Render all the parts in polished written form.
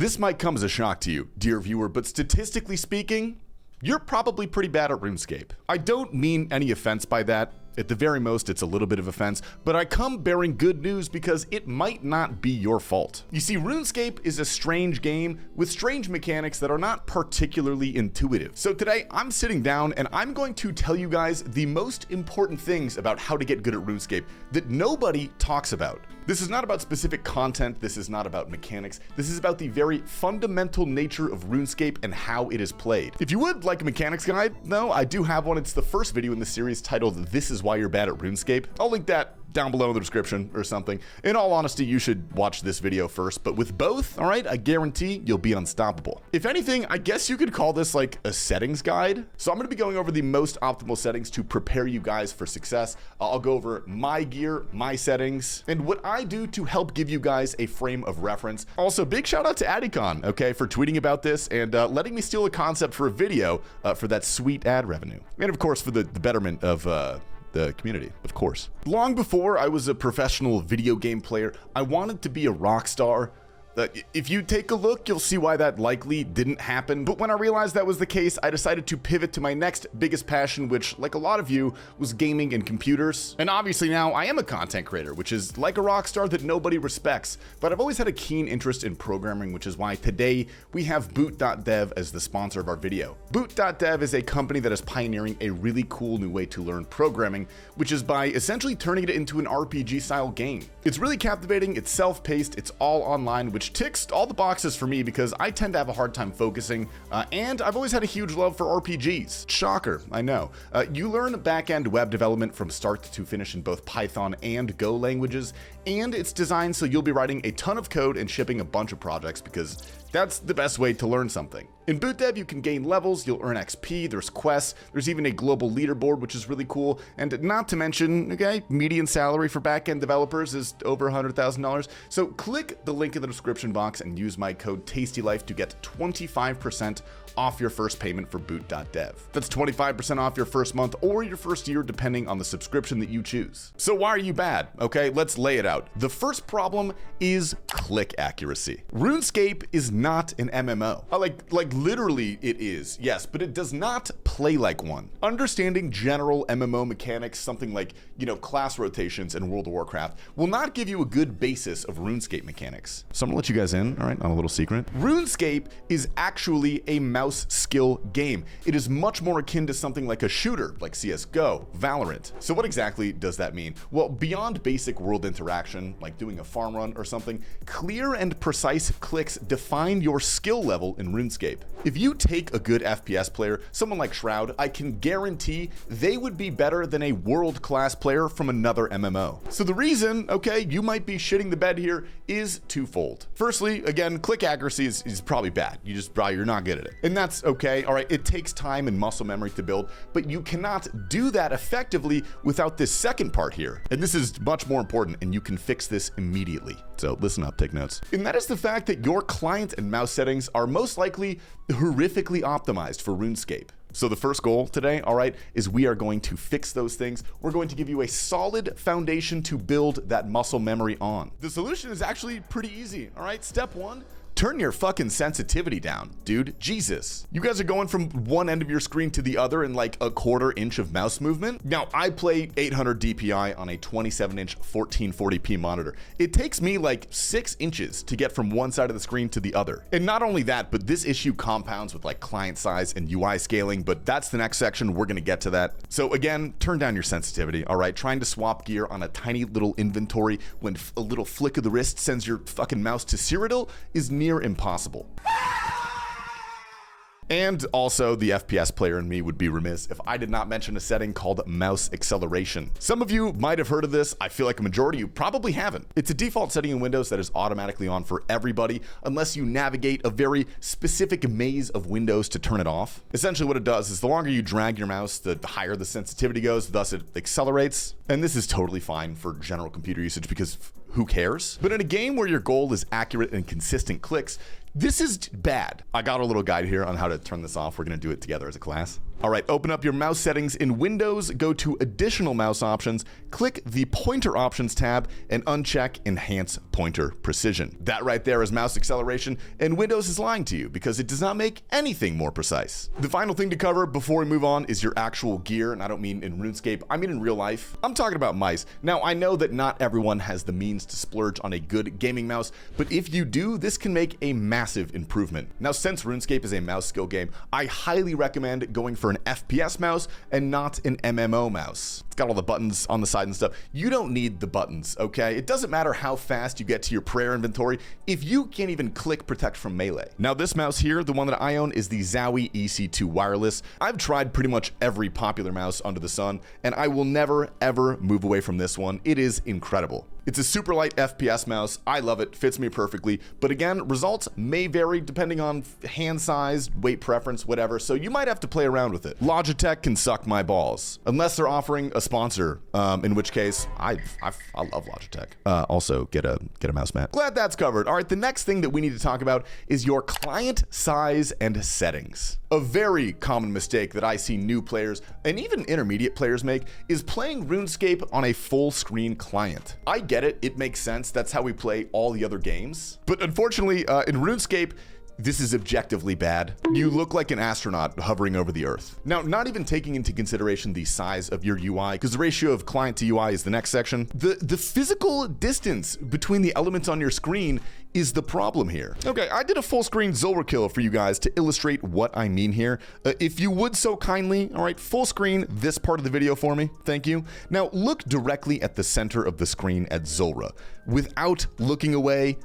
This might come as a shock to you, dear viewer, but statistically speaking, you're probably pretty bad at RuneScape. I don't mean any offense by that. At the very most, it's a little bit of offense, but I come bearing good news because it might not be your fault. You see, RuneScape is a strange game with strange mechanics that are not particularly intuitive. So today, I'm sitting down and I'm going to tell you guys the most important things about how to get good at RuneScape that nobody talks about. This is not about specific content, this is not about mechanics, this is about the very fundamental nature of RuneScape and how it is played. If you would like a mechanics guide, though, I do have one. It's the first video in the series titled This Is Why You're Bad at RuneScape. I'll link that down below in the description or something. In all honesty, you should watch this video first, but with both, all right, I guarantee you'll be unstoppable. If anything, I guess you could call this like a settings guide. So I'm gonna be going over the most optimal settings to prepare you guys for success. I'll go over my gear, my settings, and what I do to help give you guys a frame of reference. Also, big shout out to Adicon, okay, for tweeting about this and letting me steal a concept for a video for that sweet ad revenue. And of course, for the betterment of the community, of course. Long before I was a professional video game player, I wanted to be a rock star. If you take a look, you'll see why that likely didn't happen. But when I realized that was the case, I decided to pivot to my next biggest passion, which, like a lot of you, was gaming and computers. And obviously now I am a content creator, which is like a rock star that nobody respects. But I've always had a keen interest in programming, which is why today we have Boot.dev as the sponsor of our video. Boot.dev is a company that is pioneering a really cool new way to learn programming, which is by essentially turning it into an RPG-style game. It's really captivating, it's self-paced, it's all online, which ticks all the boxes for me because I tend to have a hard time focusing, and I've always had a huge love for RPGs. Shocker, I know. You learn back-end web development from start to finish in both Python and Go languages, and it's designed so you'll be writing a ton of code and shipping a bunch of projects because that's the best way to learn something. In BootDev, you can gain levels, you'll earn XP, there's quests, there's even a global leaderboard, which is really cool, and not to mention, okay, median salary for back-end developers is over $100,000. So click the link in the description box and use my code TastyLife to get 25% off your first payment for Boot.dev. That's 25% off your first month or your first year, depending on the subscription that you choose. So why are you bad? Okay, let's lay it out. The first problem is click accuracy. RuneScape is not an MMO. Like literally it is, yes, but it does not play like one. Understanding general MMO mechanics, something like, class rotations in World of Warcraft, will not give you a good basis of RuneScape mechanics. So I'm gonna let you guys in, all right, on a little secret. RuneScape is actually a mouse skill game. It is much more akin to something like a shooter, like CSGO, Valorant. So what exactly does that mean? Well, beyond basic world interaction, like doing a farm run or something, clear and precise clicks define your skill level in RuneScape. If you take a good FPS player, someone like Shroud, I can guarantee they would be better than a world-class player from another MMO. So the reason, okay, you might be shitting the bed here is twofold. Firstly, again, click accuracy is probably bad. You're not good at it. And that's okay, all right, it takes time and muscle memory to build, but you cannot do that effectively without this second part here. And this is much more important, and you can fix this immediately. So listen up, take notes. And that is the fact that your client and mouse settings are most likely horrifically optimized for RuneScape. So the first goal today, all right, is we are going to fix those things. We're going to give you a solid foundation to build that muscle memory on. The solution is actually pretty easy, all right? Step one, turn your fucking sensitivity down, dude. Jesus. You guys are going from one end of your screen to the other in like a quarter inch of mouse movement. Now, I play 800 DPI on a 27-inch 1440p monitor. It takes me like 6 inches to get from one side of the screen to the other. And not only that, but this issue compounds with like client size and UI scaling, but that's the next section. We're gonna get to that. So again, turn down your sensitivity, all right? Trying to swap gear on a tiny little inventory when a little flick of the wrist sends your fucking mouse to Cyrodiil is near impossible. And also, the FPS player in me would be remiss if I did not mention a setting called mouse acceleration. Some of you might have heard of this. I feel like a majority of you probably haven't. It's a default setting in Windows that is automatically on for everybody unless you navigate a very specific maze of windows to turn it off. Essentially what it does is the longer you drag your mouse, the higher the sensitivity goes, thus it accelerates. And this is totally fine for general computer usage because who cares? But in a game where your goal is accurate and consistent clicks, this is bad. I got a little guide here on how to turn this off. We're gonna do it together as a class. All right, open up your mouse settings in Windows, go to Additional Mouse Options, click the Pointer Options tab, and uncheck Enhance Pointer Precision. That right there is mouse acceleration, and Windows is lying to you because it does not make anything more precise. The final thing to cover before we move on is your actual gear, and I don't mean in RuneScape, I mean in real life. I'm talking about mice. Now, I know that not everyone has the means to splurge on a good gaming mouse, but if you do, this can make a massive improvement. Now, since RuneScape is a mouse skill game, I highly recommend going for an FPS mouse and not an MMO mouse. It's got all the buttons on the side and stuff. You don't need the buttons, okay? It doesn't matter how fast you get to your prayer inventory if you can't even click protect from melee. Now, this mouse here, the one that I own, is the Zowie EC2 wireless. I've tried pretty much every popular mouse under the sun, and I will never ever move away from this one. It is incredible. It's a super light FPS mouse. I love it, fits me perfectly. But again, results may vary depending on hand size, weight preference, whatever, so you might have to play around with it. Logitech can suck my balls, unless they're offering a sponsor, in which case, I love Logitech. Also, get a mouse mat. Glad that's covered. All right, the next thing that we need to talk about is your client size and settings. A very common mistake that I see new players and even intermediate players make is playing RuneScape on a full screen client. I get it, it makes sense, that's how we play all the other games. But unfortunately, in RuneScape, this is objectively bad. You look like an astronaut hovering over the Earth. Now, not even taking into consideration the size of your UI, because the ratio of client to UI is the next section, the physical distance between the elements on your screen is the problem here. Okay, I did a full screen Zulrah kill for you guys to illustrate what I mean here. If you would so kindly, all right, full screen this part of the video for me, thank you. Now, look directly at the center of the screen at Zulrah. Without looking away,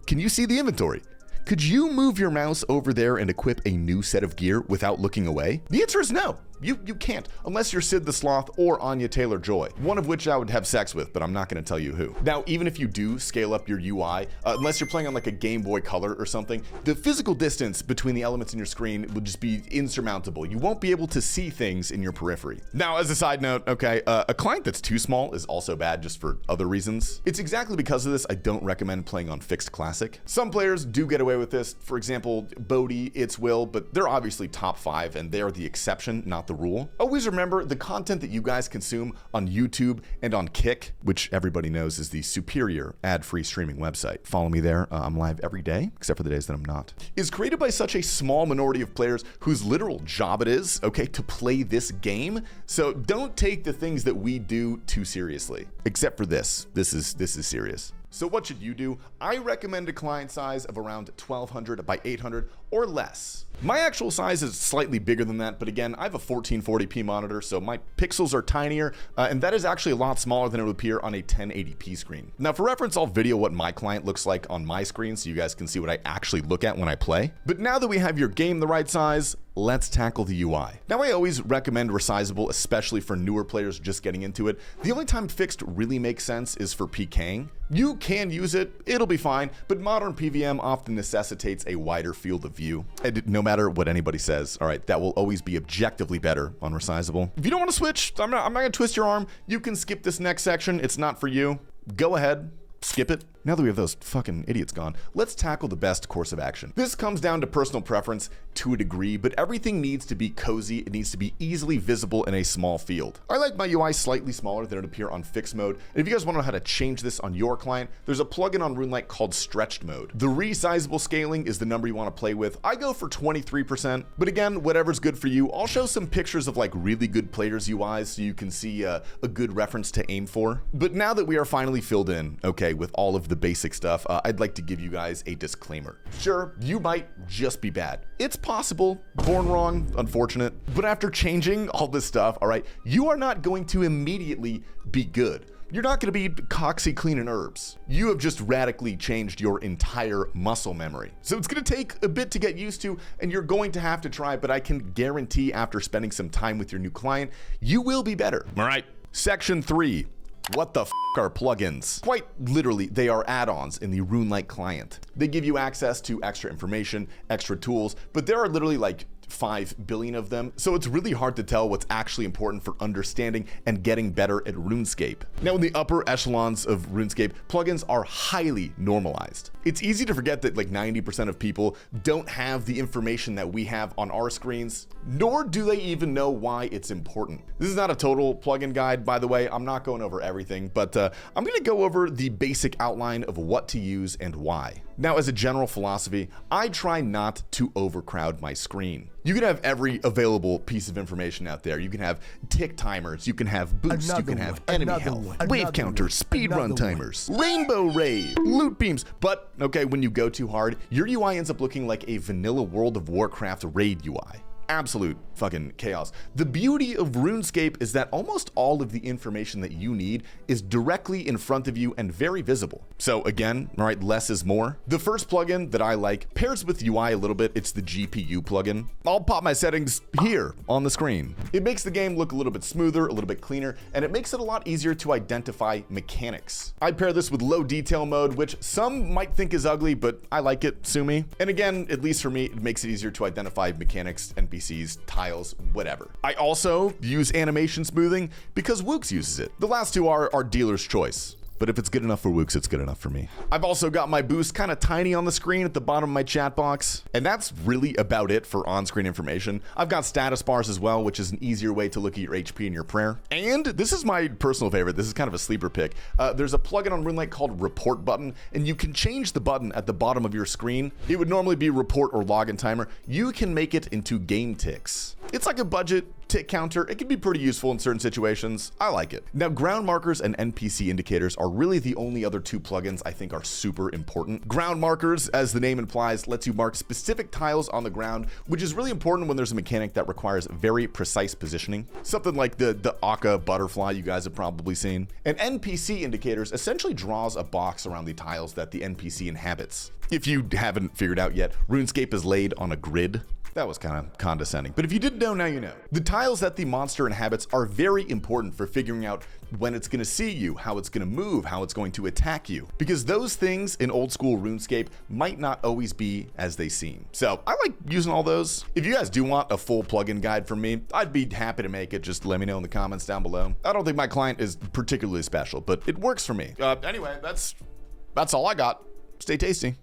can you see the inventory? Could you move your mouse over there and equip a new set of gear without looking away? The answer is no. You can't, unless you're Sid the Sloth or Anya Taylor-Joy, one of which I would have sex with, but I'm not gonna tell you who. Now, even if you do scale up your UI, unless you're playing on like a Game Boy Color or something, the physical distance between the elements in your screen will just be insurmountable. You won't be able to see things in your periphery. Now, as a side note, okay, a client that's too small is also bad just for other reasons. It's exactly because of this I don't recommend playing on Fixed Classic. Some players do get away with this. For example, Bodhi, It's Will, but they're obviously top 5 and they are the exception, not the rule. Always remember the content that you guys consume on YouTube and on Kick, which everybody knows is the superior ad-free streaming website. Follow me there. I'm live every day, except for the days that I'm not. Is created by such a small minority of players whose literal job it is, okay, to play this game. So don't take the things that we do too seriously. Except for this. This is serious. So what should you do? I recommend a client size of around 1200 by 800 or less. My actual size is slightly bigger than that, but again, I have a 1440p monitor, so my pixels are tinier, and that is actually a lot smaller than it would appear on a 1080p screen. Now, for reference, I'll video what my client looks like on my screen so you guys can see what I actually look at when I play. But now that we have your game the right size, let's tackle the UI. Now, I always recommend resizable, especially for newer players just getting into it. The only time fixed really makes sense is for PKing. You can use it, it'll be fine, but modern PVM often necessitates a wider field of view. And no matter what anybody says, all right, that will always be objectively better on resizable. If you don't want to switch, I'm not gonna twist your arm. You can skip this next section, it's not for you. Go ahead, skip it. Now that we have those fucking idiots gone, let's tackle the best course of action. This comes down to personal preference to a degree, but everything needs to be cozy. It needs to be easily visible in a small field. I like my UI slightly smaller than it appear on fixed mode. And if you guys want to know how to change this on your client, there's a plugin on RuneLite called stretched mode. The resizable scaling is the number you want to play with. I go for 23%, but again, whatever's good for you. I'll show some pictures of like really good players' UIs so you can see a good reference to aim for. But now that we are finally filled in, okay, with all of the basic stuff, I'd like to give you guys a disclaimer. Sure, you might just be bad. It's possible, born wrong, unfortunate, but after changing all this stuff, all right, you are not going to immediately be good. You're not going to be coxy cleaning herbs. You have just radically changed your entire muscle memory. So it's going to take a bit to get used to, and you're going to have to try, but I can guarantee after spending some time with your new client, you will be better. All right, section 3. What the f are plugins? Quite literally, they are add-ons in the RuneLite client. They give you access to extra information, extra tools, but there are literally like 5 billion of them, so it's really hard to tell what's actually important for understanding and getting better at RuneScape. Now, in the upper echelons of RuneScape, plugins are highly normalized. It's easy to forget that like 90% of people don't have the information that we have on our screens, nor do they even know why it's important. This is not a total plugin guide, by the way. I'm not going over everything, but I'm gonna go over the basic outline of what to use and why. Now, as a general philosophy, I try not to overcrowd my screen. You can have every available piece of information out there. You can have tick timers, you can have boosts, you can have enemy health, wave counters, speedrun timers, rainbow raid, loot beams. But, okay, when you go too hard, your UI ends up looking like a vanilla World of Warcraft raid UI. Absolute fucking chaos. The beauty of RuneScape is that almost all of the information that you need is directly in front of you and very visible. So again, all right, less is more. The first plugin that I like pairs with UI a little bit. It's the GPU plugin. I'll pop my settings here on the screen. It makes the game look a little bit smoother, a little bit cleaner, and it makes it a lot easier to identify mechanics. I pair this with low detail mode, which some might think is ugly, but I like it, sue me. And again, at least for me, it makes it easier to identify mechanics, NPCs, tiles, whatever. I also use animation smoothing because Woox uses it. The last two are dealer's choice. But if it's good enough for Woox, it's good enough for me. I've also got my boost kind of tiny on the screen at the bottom of my chat box. And that's really about it for on-screen information. I've got status bars as well, which is an easier way to look at your HP and your prayer. And this is my personal favorite. This is kind of a sleeper pick. There's a plugin on RuneLite called Report Button, and you can change the button at the bottom of your screen. It would normally be report or login timer. You can make it into game ticks. It's like a budget tick counter. It can be pretty useful in certain situations. I like it. Now, ground markers and NPC indicators are really the only other two plugins I think are super important. Ground markers, as the name implies, lets you mark specific tiles on the ground, which is really important when there's a mechanic that requires very precise positioning. Something like the Akka butterfly you guys have probably seen. And NPC indicators essentially draws a box around the tiles that the NPC inhabits. If you haven't figured out yet, RuneScape is laid on a grid. That was kind of condescending, but if you didn't know, now you know. The tiles that the monster inhabits are very important for figuring out when it's gonna see you, how it's gonna move, how it's going to attack you, because those things in old school RuneScape might not always be as they seem. So I like using all those. If you guys do want a full plugin guide from me, I'd be happy to make it. Just let me know in the comments down below. I don't think my client is particularly special, but it works for me. Anyway, that's all I got. Stay tasty.